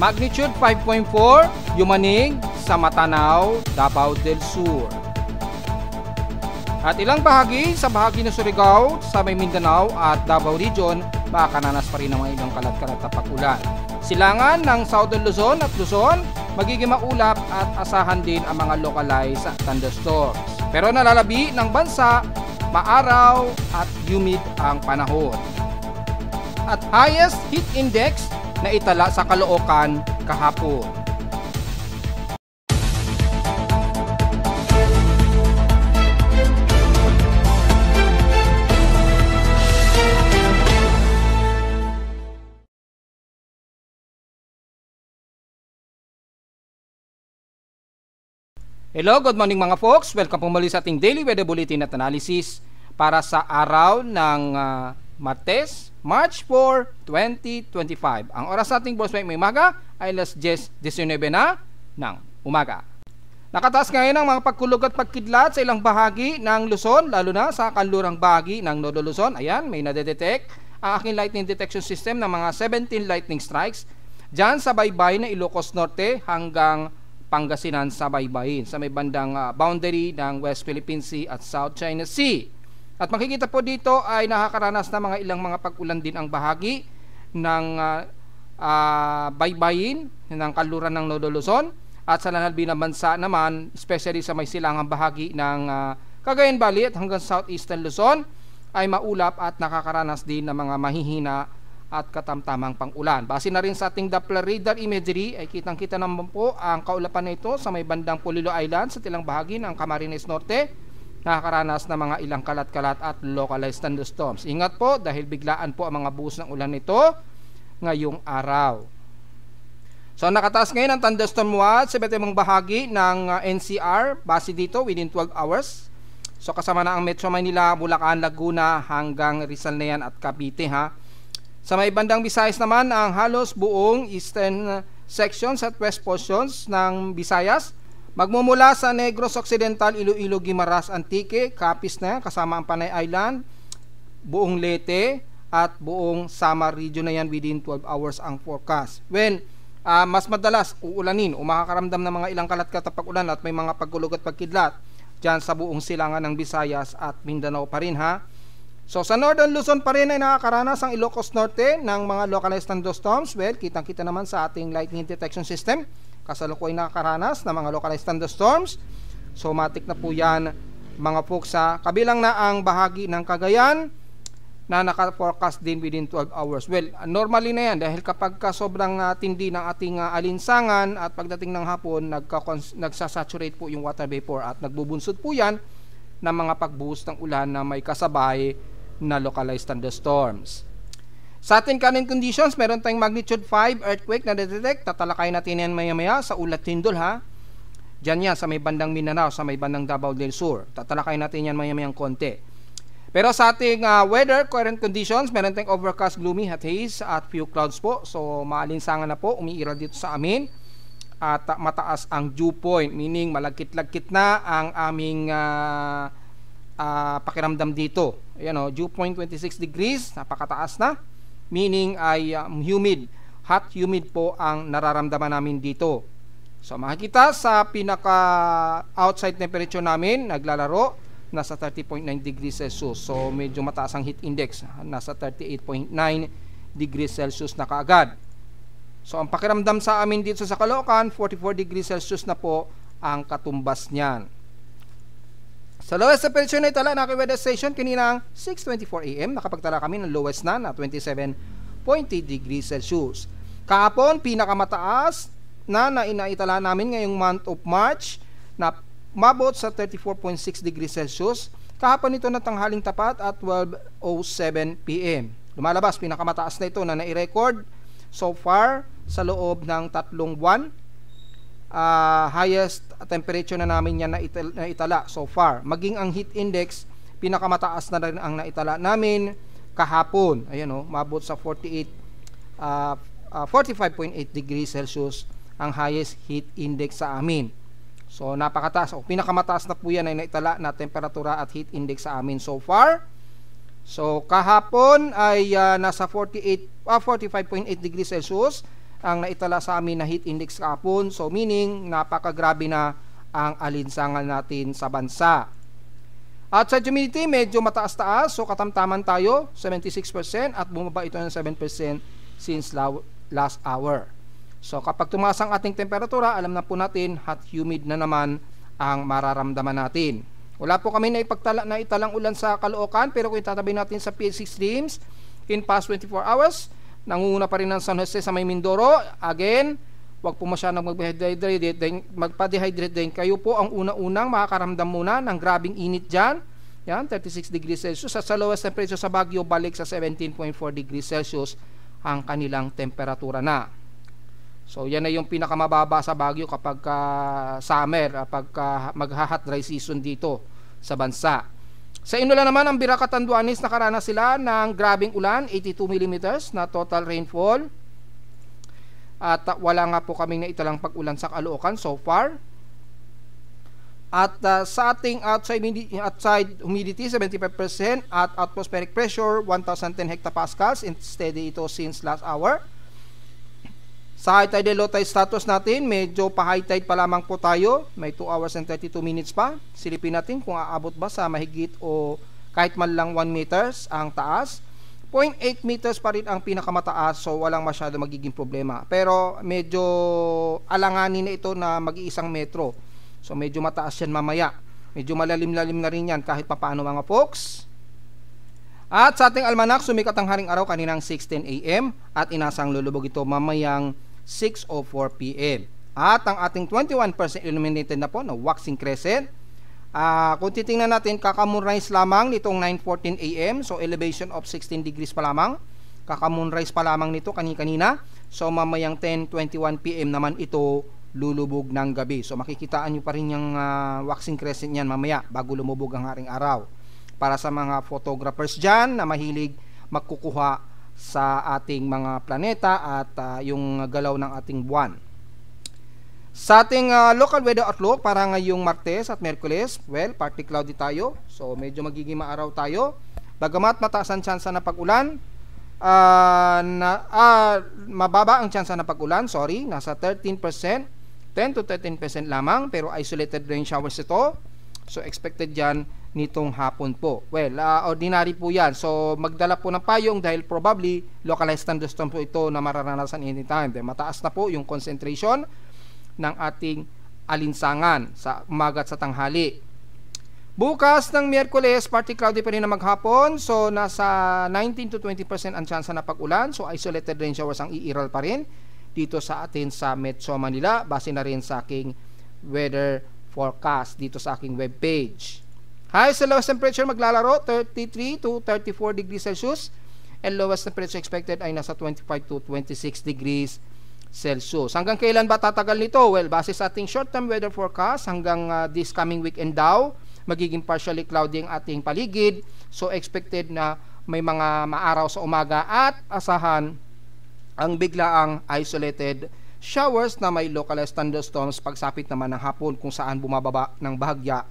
Magnitude 5.4, yumanig sa Matanao, Davao del Sur. At ilang bahagi sa bahagi ng Surigao, sa may Mindanao at Davao Region, makakaranas pa rin ng mga ilang kalat-kalat na pag-ulan. Silangan ng Southern Luzon at Luzon, magiging maulap at asahan din ang mga localized thunderstorms. Pero nalalabi ng bansa, maaraw at humid ang panahon. At highest heat index na itala sa Caloocan kahapon. Hello, good morning mga folks. Welcome po muli sa ating Daily Weather Bulletin at Analysis para sa araw ng Martes, March 4, 2025. Ang oras nating boss may umaga ay alas 10:19 na ng umaga. Nakataas ngayon ang mga pagkulog at pagkidlat sa ilang bahagi ng Luzon, lalo na sa kanlurang bahagi ng Nodo Luzon. Ayan, may nadedetect ang aking lightning detection system ng mga 17 lightning strikes dyan sa baybay na Ilocos Norte hanggang Pangasinan sa baybayin sa may bandang boundary ng West Philippine Sea at South China Sea. At makikita po dito ay nakakaranas na mga ilang mga pag-ulan din ang bahagi ng baybayin ng kanluran ng Nodo Luzon at sa lalabing na bansa naman, especially sa may silangang bahagi ng Cagayan Valley at hanggang Southeastern Luzon ay maulap at nakakaranas din ng mga mahihina at katamtamang pang-ulan. Base na rin sa ating Doppler radar imagery ay kitang-kita naman po ang kaulapan na ito sa may bandang Polillo Island sa tilang bahagi ng Camarines Norte. Nakakaranas na mga ilang kalat-kalat at localized thunderstorms. Ingat po dahil biglaan po ang mga buhos ng ulan nito ngayong araw. So nakataas ngayon ang thunderstorm watch sa iba't ibang bahagi ng NCR base dito within 12 hours. So kasama na ang Metro Manila, Bulacan, Laguna hanggang Rizal na yan at Cavite ha. Sa may bandang Visayas naman, ang halos buong eastern sections at west portions ng Visayas, magmumula sa Negros Occidental, Iloilo, Guimaras, Antique, Capiz na yan, kasama ang Panay Island, buong Leyte, at buong Samar region na yan within 12 hours ang forecast. When mas madalas uulanin o makakaramdam ng mga ilang kalat-kalat na pag-ulan at may mga pagkulog at pagkidlat dyan sa buong silangan ng Visayas at Mindanao pa rin ha. So sa Northern Luzon pa rin ay nakakaranas ang Ilocos Norte ng mga localized thunderstorms. Well, kitang-kita naman sa ating lightning detection system. Kasalukuyan nakakaranas ng mga localized thunderstorms. So matik na po yan mga folks sa kabilang na ang bahagi ng Cagayan na naka-forecast din within 12 hours. Well, normally na yan dahil kapag sobrang tindi ng ating alinsangan at pagdating ng hapon, nagsasaturate po yung water vapor at nagbubunsod po yan ng mga pagbuhos ng ulan na may kasabay na localized thunderstorms. Sa ating current conditions, meron tayong magnitude 5 earthquake na detect. Tatalakay natin yan maya-maya sa Ulat Tindol ha. Diyan yan sa may bandang Mindanao, sa may bandang Davao del Sur. Tatalakay natin yan maya-mayang konti. Pero sa ating weather current conditions, meron tayong overcast, gloomy at haze at few clouds po. So maalinsangan na po, umiiral dito sa amin. At mataas ang dew point, meaning malagkit-lagkit na ang aming pakiramdam dito. Ayan o, dew point 26 degrees, napakataas na. Meaning ay humid, hot humid po ang nararamdaman namin dito. So makikita sa pinaka outside temperature namin, naglalaro, nasa 30.9 degrees Celsius. So medyo mataas ang heat index, nasa 38.9 degrees Celsius na kaagad. So ang pakiramdam sa amin dito sa Caloocan, 44 degrees Celsius na po ang katumbas niyan. Sa lowest temperature na itala na weather station kaninang 6:24 AM, nakapagtala kami ng lowest na 27.8 degrees Celsius. Kahapon, pinakamataas na inaitala namin ngayong month of March na mabot sa 34.6 degrees Celsius. Kahapon ito na tanghaling tapat at 12:07 PM. Lumalabas, pinakamataas na ito na nai-record so far sa loob ng 3 buwan. Highest temperature na namin yan na itala so far. Maging ang heat index, pinakamataas na rin ang naitala namin kahapon. Ayan o, mabot sa 45.8 degrees Celsius ang highest heat index sa amin. So napakataas. O pinakamataas na po yan ay naitala na temperatura at heat index sa amin so far. So kahapon ay nasa 45.8 degrees Celsius. ang naitala sa amin na heat index kahapon. So meaning napakagrabe na ang alinsangan natin sa bansa. At sa humidity, medyo mataas-taas. So katamtaman tayo, 76% at bumaba ito ng 7% since last hour. So kapag tumaas ang ating temperatura, alam na po natin hot humid na naman ang mararamdaman natin. Wala po kami na italang ulan sa Caloocan, pero kung itatabi natin sa PH6 streams in past 24 hours, nangunguna pa rin ng San Jose sa may Mindoro. Again, wag po masyadong magpa-dehydrate din. Kayo po ang una-unang makakaramdam muna ng grabing init dyan. Yan, 36 degrees Celsius. At sa lowest temperature sa Baguio, balik sa 17.4 degrees Celsius ang kanilang temperatura na. So, yan na yung pinakamababa sa Baguio kapag summer, pagka magha-hot dry season dito sa bansa. Sa Inulan naman, ang Biraca Tanduanes, nakaranas sila ng grabing ulan, 82 mm na total rainfall. At wala nga po kaming naitalang pag-ulan sa Caloocan so far. At sa ating outside humidity 75% at atmospheric pressure 1010 hectopascals, steady ito since last hour. Sa high tide and low tide status natin, medyo pa high tide pa lamang po tayo, may 2 hours and 32 minutes pa. Silipin natin kung aabot ba sa mahigit o kahit man lang 1 meters ang taas. 0.8 meters pa rin ang pinakamataas, so walang masyado magiging problema. Pero medyo alanganin na ito na mag-iisang metro. So medyo mataas yan mamaya. Medyo malalim-lalim na rin yan kahit papaano mga folks. At sa ating almanak, sumikat ang haring araw kaninang 6:10 AM at inasang lulubog ito mamayang 6:04 PM. At ang ating 21% illuminated na po na waxing crescent, kung titingnan natin, kaka-moonrise lamang nitong 9:14 AM, so elevation of 16 degrees pa lamang. Kaka-moonrise pa lamang nito kanina. So mamayang 10:21 PM naman ito lulubog ng gabi. So makikitaan nyo pa rin yung waxing crescent yan mamaya bago lumubog ang haring araw. Para sa mga photographers dyan na mahilig magkukuha sa ating mga planeta at yung galaw ng ating buwan. Sa ating local weather outlook para ngayong Martes at Miyerkules, well, partly cloudy tayo. So, medyo magiging maaraw tayo. Bagamat mataas ang tsansa na pag-ulan, mababa ang tsansa na pag-ulan, nasa 13%, 10 to 13% lamang, pero isolated rain showers ito. So, expected yan nitong hapon po. Well, ordinary po yan. So, magdala po ng payong dahil probably localized thunderstorm po ito na mararanasan anytime. Then, mataas na po yung concentration ng ating alinsangan sa umaga at sa tanghali. Bukas ng Miyerkules, partly cloudy pa rin na maghapon. So, nasa 19 to 20% ang tsansa na pag-ulan. So, isolated rain showers ang iiral pa rin dito sa atin sa Metro Manila. Base na rin sa aking weather forecast dito sa aking webpage. High sa lowest temperature maglalaro, 33 to 34 degrees Celsius. And lowest temperature expected ay nasa 25 to 26 degrees Celsius. Hanggang kailan ba tatagal nito? Well, base sa ating short-term weather forecast, hanggang this coming weekend daw, magiging partially cloudy ang ating paligid. So, expected na may mga maaraw sa umaga at asahan ang biglaang isolated showers na may localized thunderstorms pagsapit naman ng hapon kung saan bumababa ng bahagya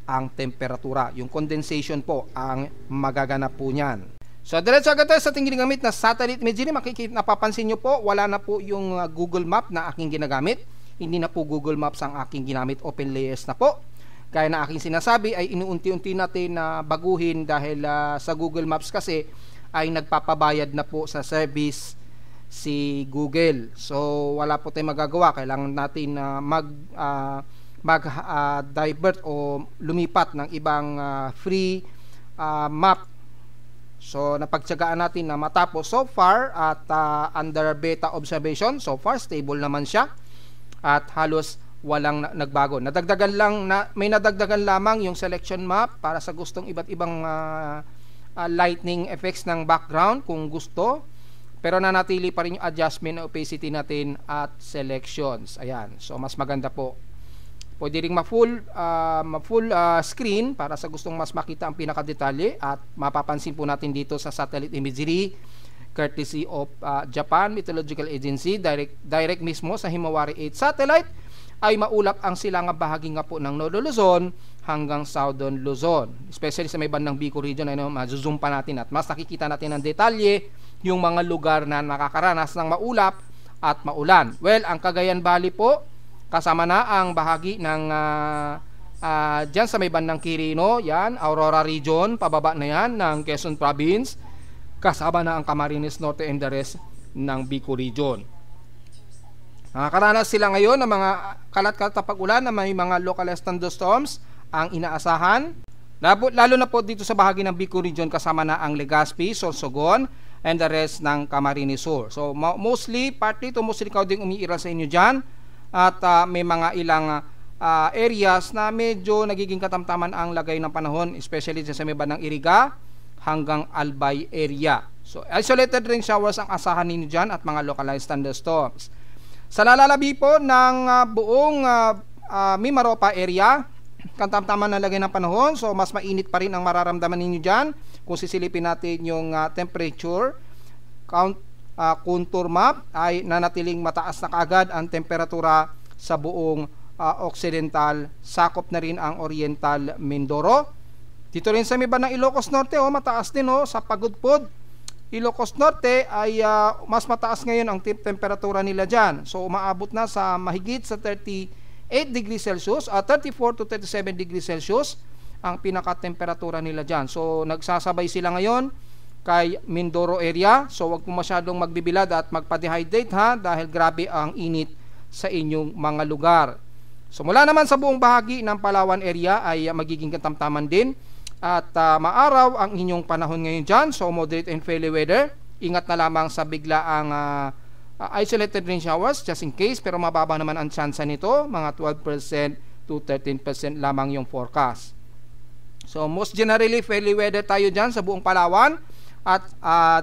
ang temperatura. Yung condensation po ang magaganap po niyan. So, diretso agad tayo sa ating ginagamit na satellite imagery. Napapansin nyo po, wala na po yung Google Map na aking ginagamit. Hindi na po Google Maps ang aking ginamit. Open layers na po. Gaya na aking sinasabi, ay inuunti-unti natin na baguhin dahil sa Google Maps kasi ay nagpapabayad na po sa service si Google. So, wala po tayong magagawa. Kailangan natin mag-divert o lumipat ng ibang free map. So, napagtsagaan natin na matapos so far at under beta observation. So far, stable naman siya at halos walang nagbago. May nadagdagan lamang yung selection map para sa gustong iba't ibang lightning effects ng background kung gusto. Pero nanatili pa rin yung adjustment na opacity natin at selections. Ayan. So, mas maganda po. Pwede rin ma-full screen para sa gustong mas makita ang pinakadetalye at mapapansin po natin dito sa satellite imagery courtesy of Japan Meteorological Agency direct mismo sa Himawari 8 satellite ay maulap ang silangang bahagi nga po ng Northern Luzon hanggang Southern Luzon, especially sa may bandang Bicol region. Ma-zoom pa natin at mas nakikita natin ng detalye yung mga lugar na nakakaranas ng maulap at maulan. Well, ang Cagayan Valley po, kasama na ang bahagi ng dyan sa may bandang Quirino, yan, Aurora Region, pababa na yan ng Quezon Province, kasama na ang Camarines Norte and the rest ng Bicol Region. Nakakaranas sila ngayon ng mga kalat-kalat na pag-ulan na may mga localized thunderstorms ang inaasahan. Lalo na po dito sa bahagi ng Bicol Region, kasama na ang Legazpi, Sorsogon, and the rest ng Camarines Sur. So partly to mostly clouding umiiral sa inyo dyan, at may mga ilang areas na medyo nagiging katamtaman ang lagay ng panahon, especially sa may bandang Iriga hanggang Albay area. So isolated rain showers ang asahan ninyo dyan at mga localized thunderstorms. Sa nalalabi po ng buong Mimaropa area, katamtaman na lagay ng panahon, so mas mainit pa rin ang mararamdaman ninyo dyan kung sisilipin natin yung temperature contour map, ay nanatiling mataas na kaagad ang temperatura sa buong occidental, sakop na rin ang oriental Mindoro. Dito rin sa may bandang Ilocos Norte, mataas din sa Pagudpud Ilocos Norte ay mas mataas ngayon ang temperatura nila dyan. So umaabot na sa mahigit sa 38 degrees Celsius, 34 to 37 degrees Celsius ang pinaka-temperatura nila dyan. So nagsasabay sila ngayon kay Mindoro area. So wag po masyadong magbibilad at magpa-dehydrate dahil grabe ang init sa inyong mga lugar. So mula naman sa buong bahagi ng Palawan area ay magiging katamtaman din at maaraw ang inyong panahon ngayon dyan. So moderate and fairly weather. Ingat na lamang sa biglaang isolated rain showers just in case, pero mababa naman ang tsansa nito, mga 12% to 13% lamang yung forecast. So most generally fairly weather tayo dyan sa buong Palawan, at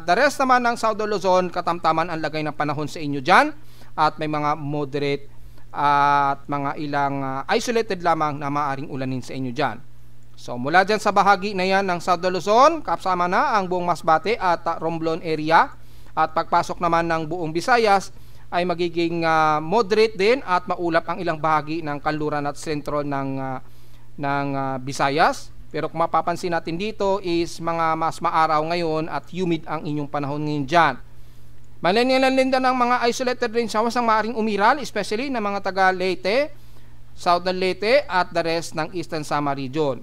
the rest naman ng Southern Luzon, katamtaman ang lagay ng panahon sa inyo dyan, at may mga moderate at mga ilang isolated lamang na maaring ulanin sa inyo dyan. So mula dyan sa bahagi na yan ng Southern Luzon, kasama na ang buong Masbate at Romblon area, at pagpasok naman ng buong Visayas ay magiging moderate din at maulap ang ilang bahagi ng kanluran at sentro ng Visayas. Pero kung mapapansin natin dito is mga mas maaraw ngayon at humid ang inyong panahon ngayon dyan. Malinilan ng mga isolated rain showers ang maaaring umiral, especially ng mga taga Leyte, Southern Leyte at the rest ng Eastern Samar Region.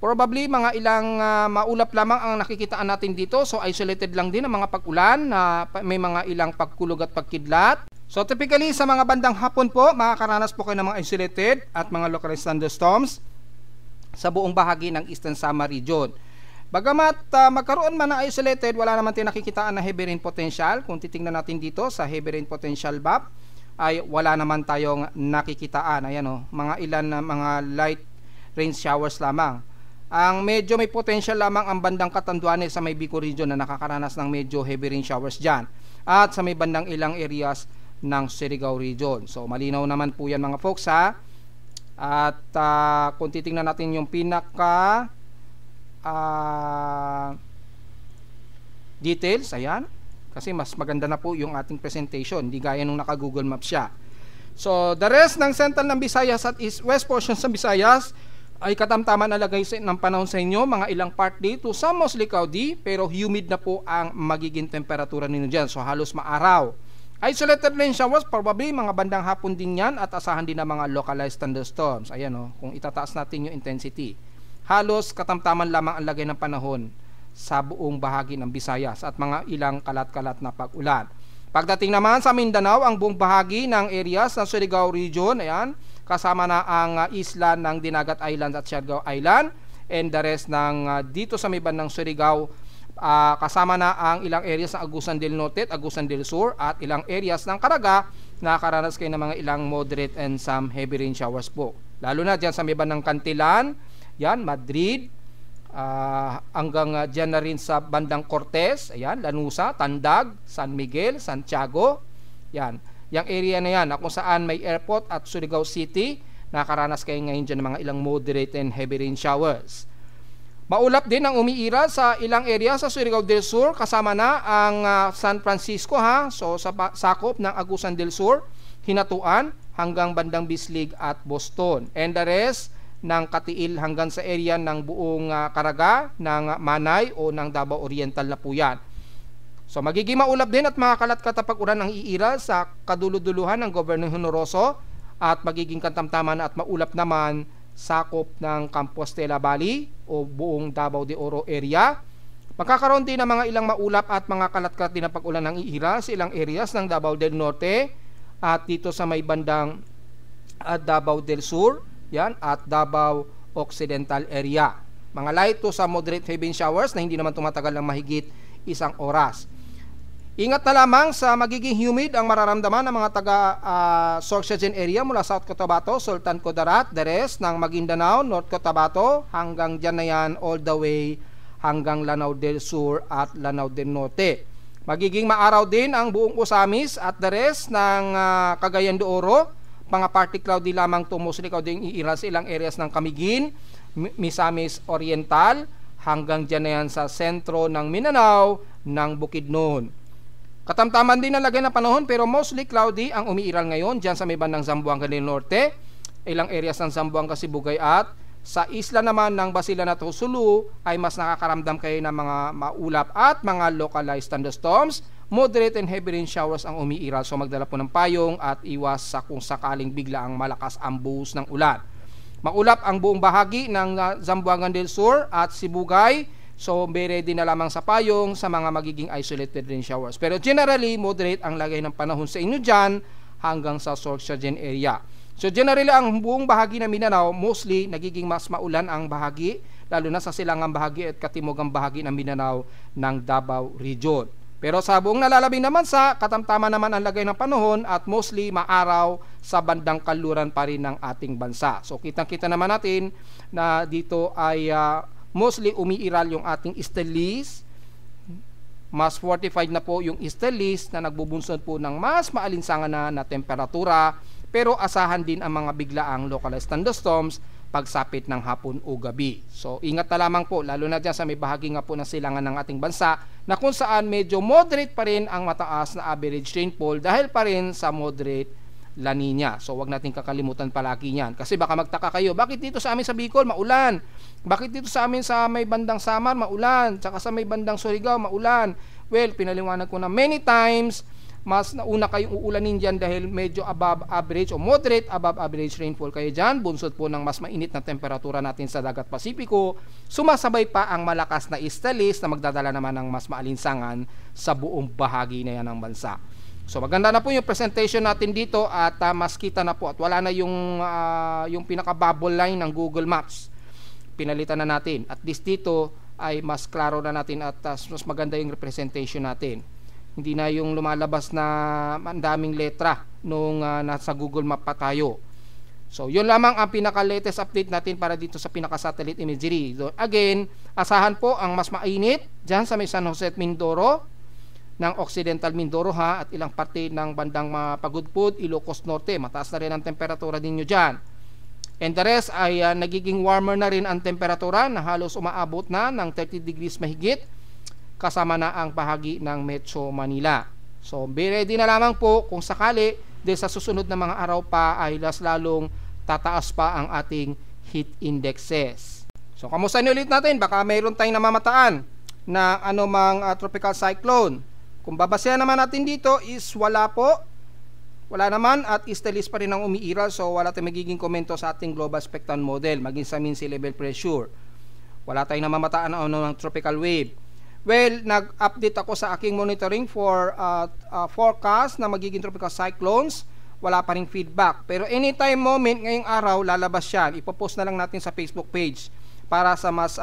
Probably mga ilang maulap lamang ang nakikitaan natin dito. So isolated lang din ang mga pag-ulan na may mga ilang pagkulog at pagkidlat. So typically sa mga bandang hapon po, makakaranas po kayo ng mga isolated at mga localized thunderstorms sa buong bahagi ng Eastern Samar Region. Bagamat magkaroon man ng isolated, wala naman tayong nakikitaan na heavy rain potential. Kung titingnan natin dito sa heavy rain potential map, ay wala naman tayong nakikitaan. Ayan mga ilan na mga light rain showers lamang. Ang medyo may potential lamang ang bandang Catanduanes sa may Bicol Region na nakakaranas ng medyo heavy rain showers dyan, at sa may bandang ilang areas ng Surigao Region. So malinaw naman po yan mga folks At kung titingnan natin yung pinaka details, ayan, kasi mas maganda na po yung ating presentation, hindi gaya nung naka Google Maps siya. So the rest ng central ng Visayas at west portions ng Visayas ay katamtaman na lagay ng panahon sa inyo, mga ilang partly to some mostly cloudy, pero humid na po ang magiging temperatura ninyo dyan. So halos maaraw. Isolated rain showers, probably mga bandang hapon din yan, at asahan din ng mga localized thunderstorms. Ayan kung itataas natin yung intensity. Halos katamtaman lamang ang lagay ng panahon sa buong bahagi ng Visayas at mga ilang kalat-kalat na pag-ulan. Pagdating naman sa Mindanao, ang buong bahagi ng areas ng Surigao Region, ayan, kasama na ang isla ng Dinagat Island at Siargao Island, and the rest ng dito sa may bandang Surigao, kasama na ang ilang areas ng Agusan del Norte at Agusan del Sur, at ilang areas ng Caraga, nakakaranas kayo ng mga ilang moderate and some heavy rain showers po. Lalo na dyan sa may bandang Cantilan, yan, Madrid, hanggang dyan na rin sa bandang Cortez, ayan, Lanusa, Tandag, San Miguel, Santiago, yan. Yung area na yan, kung saan may airport at Surigao City, nakaranas kayo ngayon dyan ng mga ilang moderate and heavy rain showers. Maulap din ang umiira sa ilang area sa Surigao del Sur, kasama na ang San Francisco so sa sakop ng Agusan del Sur, Hinatuan hanggang bandang Bislig at Boston, and the rest ng Katiil hanggang sa area ng buong Caraga, ng Manay o ng Davao Oriental na po yan. So magiging maulap din at makakalat katapag ulan ang iiral sa kaduluduluhan ng Gobyerno Honoroso at magiging katamtaman at maulap naman sakop ng Compostela Valley o buong Davao de Oro area. Magkakaroon din ng mga ilang maulap at mga kalat-kalat din na pag-ulan ng iiral sa ilang areas ng Davao del Norte at dito sa may bandang Davao del Sur, yan, at Davao Occidental area. Mga light to sa moderate heavy showers na hindi naman tumatagal ng mahigit isang oras. Ingat na lamang sa magiging humid ang mararamdaman ng mga taga Sorsogon area mula South Cotabato, Sultan Kudarat, the rest ng Maguindanao, North Cotabato, hanggang dyan na yan all the way hanggang Lanao del Sur at Lanao del Norte. Magiging maaraw din ang buong Osamis at the rest ng Cagayan de Oro. Mga partly cloudy lamang to, mostly cloudy iiral sa ilang areas ng Camiguin, Misamis Oriental, hanggang dyan na yan sa sentro ng Mindanao ng Bukidnon. Katamtaman din ang lagay ng panahon pero mostly cloudy ang umiiral ngayon dyan sa may bandang Zamboanga del Norte, ilang areas ng Zamboanga, Sibugay at sa isla naman ng Basilan at Sulu ay mas nakakaramdam kayo ng mga maulap at mga localized thunderstorms. Moderate and heavy rain showers ang umiiral, so magdala po ng payong at iwas sa kung sakaling bigla ang malakas ang buhos ng ulan. Maulap ang buong bahagi ng Zamboanga del Sur at Sibugay, so be ready na lamang sa payong sa mga magiging isolated rain showers. Pero generally, moderate ang lagay ng panahon sa inyo dyan hanggang sa Sorsogon area. So generally, ang buong bahagi ng Mindanao, mostly nagiging mas maulan ang bahagi, lalo na sa silangang bahagi at katimugang bahagi ng Mindanao ng Davao Region. Pero sa buong nalalabing naman sa katamtaman naman ang lagay ng panahon at mostly maaraw sa bandang kaluran pa rin ng ating bansa. So kitang-kita naman natin na dito ay mostly umiiral yung ating easterlies. Mas fortified na po yung easterlies na nagbubunsod po ng mas maalinsangan na temperatura, pero asahan din ang mga biglaang localized thunderstorms pagsapit ng hapon o gabi. So ingat na lamang po, lalo na dyan sa may bahagi nga po ng silangan ng ating bansa na kung saan medyo moderate pa rin ang mataas na average rainfall dahil pa rin sa moderate La Nina. So wag natin kakalimutan palagi yan. Kasi baka magtaka kayo, bakit dito sa amin sa Bicol maulan? Bakit dito sa amin sa may bandang Samar maulan? Tsaka sa may bandang Surigao maulan? Well, pinaliwanag ko na many times, mas nauna kayong uulanin dyan dahil medyo above average o moderate above average rainfall kayo dyan. Bunsod po ng mas mainit na temperatura natin sa Dagat Pasipiko. Sumasabay pa ang malakas na easterlies na magdadala naman ng mas maalinsangan sa buong bahagi na yan ng bansa. So maganda na po yung presentation natin dito at mas kita na po at wala na yung pinaka-bubble line ng Google Maps. Pinalitan na natin. At least dito ay mas klaro na natin at mas maganda yung representation natin. Hindi na yung lumalabas na mandaming letra nung nasa Google Map pa tayo. So yun lamang ang pinaka-latest update natin para dito sa pinaka-satellite imagery. So, again, asahan po ang mas mainit dyan sa may San Jose at Mindoro, ng Occidental Mindoro at ilang parte ng bandang Pagudpud, Ilocos Norte. Mataas na rin ang temperatura ninyo dyan. And the rest ay nagiging warmer na rin ang temperatura na halos umaabot na ng 30 degrees mahigit kasama na ang bahagi ng Metro Manila. So be ready na lamang po kung sakali dahil sa susunod na mga araw pa ay lalong tataas pa ang ating heat indexes. So kamusta niyo ulit natin? Baka mayroon tayong namamataan na anumang tropical cyclone. Kung babasehan naman natin dito is wala po. Wala naman at easterlies pa rin ang umiiral, so wala tayong magiging komento sa ating global spectrum model maging sa mean sea level pressure. Wala tayong namamataan ng tropical wave. Well, nag-update ako sa aking monitoring for forecast na magiging tropical cyclones. Wala pa ring feedback. Pero anytime moment ngayong araw, lalabas yan. Ipopost na lang natin sa Facebook page para sa mas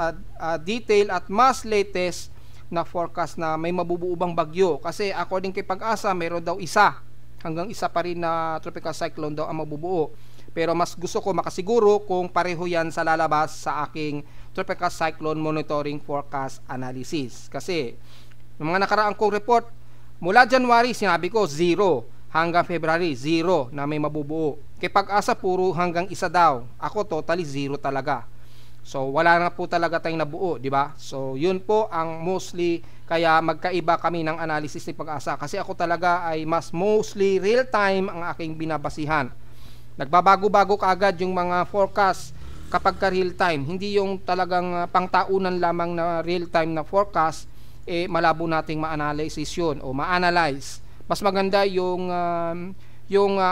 detail at mas latest na forecast na may mabubuo bagyo. Kasi according kay Pag-asa, mayroon daw hanggang isa pa rin na tropical cyclone daw ang mabubuo. Pero mas gusto ko makasiguro kung pareho yan sa lalabas sa aking tropical cyclone monitoring forecast analysis. Kasi yung mga nakaraang kong report, mula January sinabi ko 0 hanggang February 0 na may mabubuo. Kay Pag-asa puro hanggang isa daw. Ako totally 0 talaga. So wala na po talaga tayong nabuo, di ba? So yun po ang mostly kaya magkaiba kami ng analysis ni Pag-asa kasi ako talaga ay mas mostly real time ang aking binabasihan. Nagbabago-bago kaagad yung mga forecast kapag ka real time, hindi yung talagang pangtaunan lamang na real time na forecast. malabo nating ma-analysis yun o ma-analyze. Mas maganda yung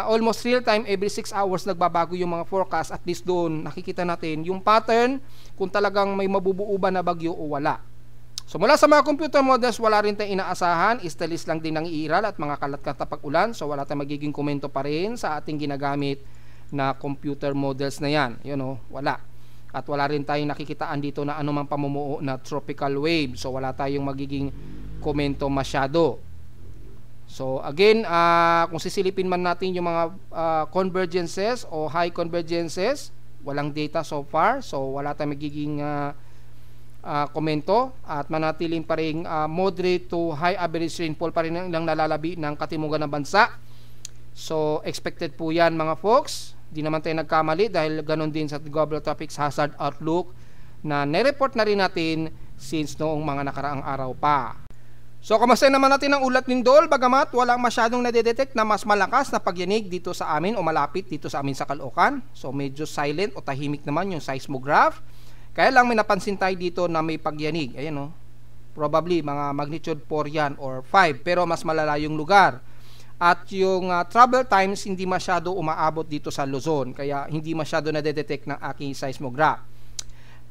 almost real time, every 6 hours nagbabago yung mga forecast. At least doon nakikita natin yung pattern kung talagang may mabubuo ba na bagyo o wala. So mula sa mga computer models, wala rin tayong inaasahan, stalis lang din ng iiral at mga kalat-katapag ulan. So wala tayong magiging komento pa rin sa ating ginagamit na computer models na yan. Wala. At wala rin tayong nakikitaan dito na anumang pamumuo na tropical wave. So wala tayong magiging komento masyado. So again, kung sisilipin man natin yung mga convergences o high convergences, walang data so far. So wala tayong magiging komento at manatiling pa rin moderate to high average rainfall pa rin ang nalalabi ng katimugan ng bansa. So expected po yan mga folks. Di naman tayo nagkamali dahil ganun din sa Global Tropics Hazard Outlook na nireport na rin natin since noong mga nakaraang araw pa. So kamusta naman natin ang ulat lindol, bagamat walang masyadong nadedetect na mas malakas na pagyanig dito sa amin o malapit dito sa amin sa Caloocan. So medyo silent o tahimik naman yung seismograph. Kaya lang may napansin tayo dito na may pagyanig. Ayan probably mga magnitude 4 yan or 5, pero mas malala yung lugar. At yung travel times hindi masyado umaabot dito sa Luzon, kaya hindi masyado na-detect ng aking seismograph.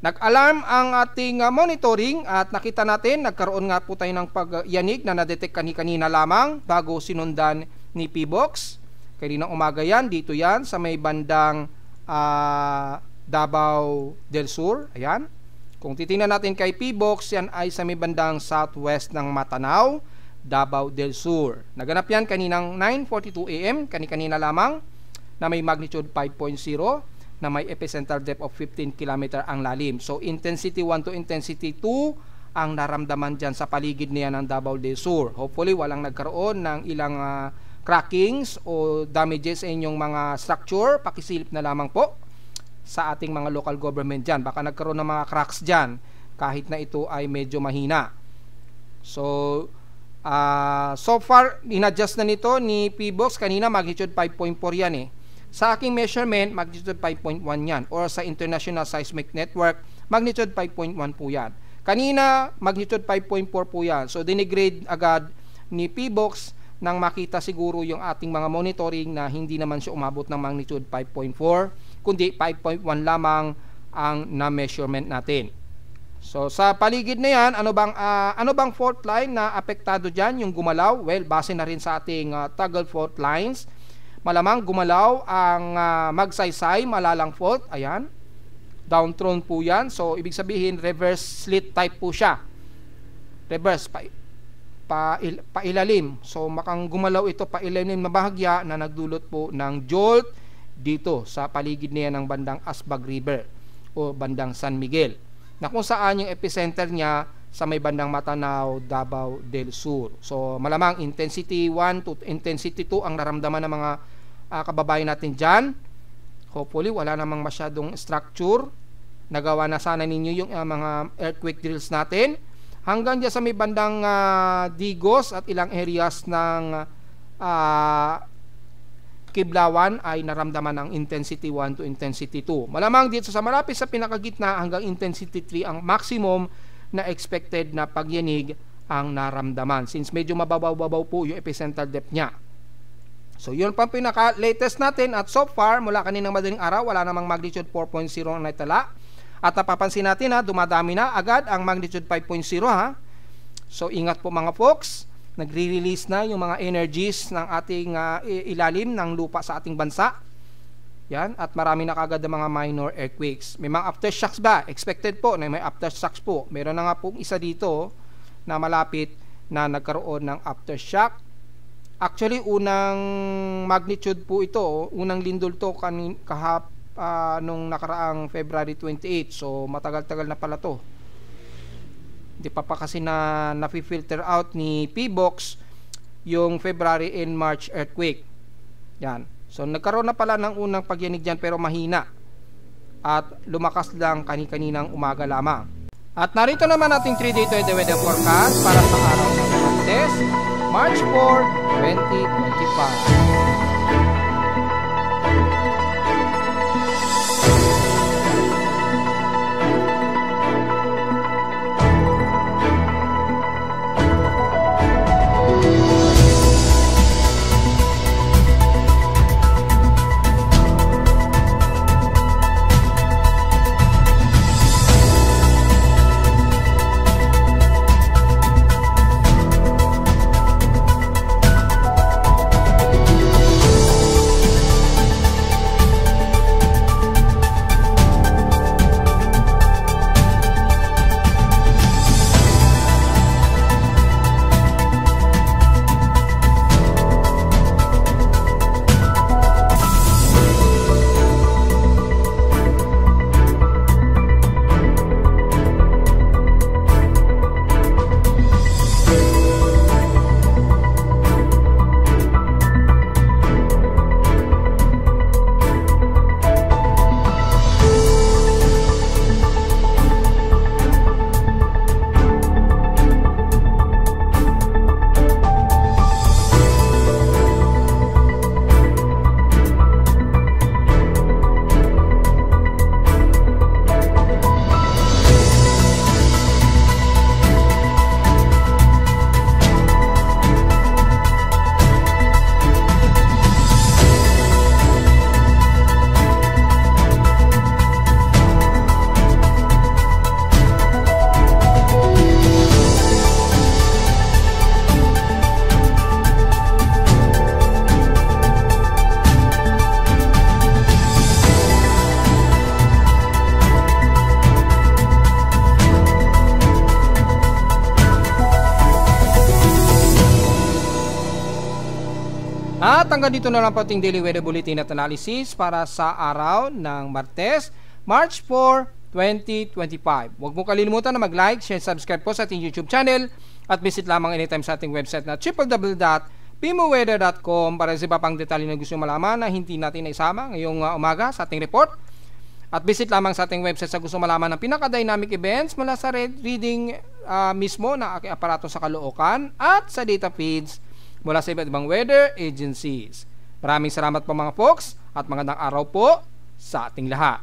Nag-alarm ang ating monitoring at nakita natin, nagkaroon nga po tayo ng pagyanig na na-detect kanina lamang bago sinundan ni PBOX. Kaninang umaga yan, dito yan sa may bandang Davao del Sur. Ayan. Kung titingnan natin kay PBOX, yan ay sa may bandang southwest ng Matanao, Davao del Sur. Naganap yan kaninang 9:42 AM, kanina lamang, na may magnitude 5.0, na may epicenter depth of 15 km ang lalim. So intensity 1 to intensity 2 ang naramdaman dyan sa paligid niya ng Davao del Sur. Hopefully walang nagkaroon ng ilang crackings o damages sa inyong mga structure. Pakisilip na lamang po sa ating mga local government dyan. Baka nagkaroon ng mga cracks dyan kahit na ito ay medyo mahina. So far, inadjust na nito ni PBOX. Kanina magnitude 5.4 yan Sa aking measurement, magnitude 5.1 yan. Or sa International Seismic Network, magnitude 5.1 po yan. Kanina, magnitude 5.4 po yan. So dinigrade agad ni PBOX nang makita siguro yung ating mga monitoring na hindi naman siya umabot ng magnitude 5.4, kundi 5.1 lamang ang na-measurement natin. So sa paligid na yan, ano bang fault line na apektado dyan, yung gumalaw? Well, base na rin sa ating toggle fault lines, malamang gumalaw ang Magsaysay Malalang fault. Ayan, downthrown po yan. So ibig sabihin reverse slit type po siya, reverse pailalim. So makang gumalaw ito pailalim na bahagya na nagdulot po ng jolt dito sa paligid niya ng bandang Asbag River o bandang San Miguel, na kung saan yung epicenter niya sa may bandang Matanao, Davao del Sur. So malamang intensity 1 to intensity 2 ang naramdaman ng mga kababayan natin dyan. Hopefully wala namang masyadong structure. Nagawa na sana ninyo yung mga earthquake drills natin. Hanggang dyan sa may bandang Digos at ilang areas ng Kiblawan ay naramdaman ng intensity 1 to intensity 2. Malamang dito sa malapit sa pinakagitna hanggang intensity 3 ang maximum na expected na pagyanig ang naramdaman, since medyo mababaw-babaw po yung epicenter depth niya. So yun pang pinaka-latest natin, at so far mula kaninang madaling araw wala namang magnitude 4.0 ang naitala. At napapansin natin dumadami na agad ang magnitude 5.0 So ingat po mga folks. Nagre-release na yung mga energies ng ating ilalim ng lupa sa ating bansa. Yan, at marami na kagad ng mga minor earthquakes. May mga aftershocks ba? Expected po na may aftershocks po. Meron na nga pong isa dito na malapit na nagkaroon ng aftershock. Actually, unang magnitude po ito, unang lindol to nung nakaraang February 28. So matagal-tagal na pala to. Hindi pa kasi na nafi-filter out ni PBOX yung February and March earthquake. Yan. So nagkaroon na pala ng unang pagyanig dyan pero mahina. At lumakas lang kaninang umaga lamang. At narito naman ating 3-day weather forecast para sa araw ng Martes, March 4, 2025. hanggang dito na lang po ating Daily Weather Bulletin at Analysis para sa araw ng Martes, March 4, 2025. Huwag mo kalimutan na mag-like, share, subscribe po sa ating YouTube channel at visit lamang anytime sa ating website na www.pimoweather.com para sa iba pang detalye na gusto malaman na hindi natin naisama ngayong umaga sa ating report. At visit lamang sa ating website sa gusto malaman ng pinaka-dynamic events mula sa reading mismo na aking aparato sa Caloocan at sa data feeds mula sa iba't ibang weather agencies. Maraming salamat po mga folks at magandang araw po sa ating lahat.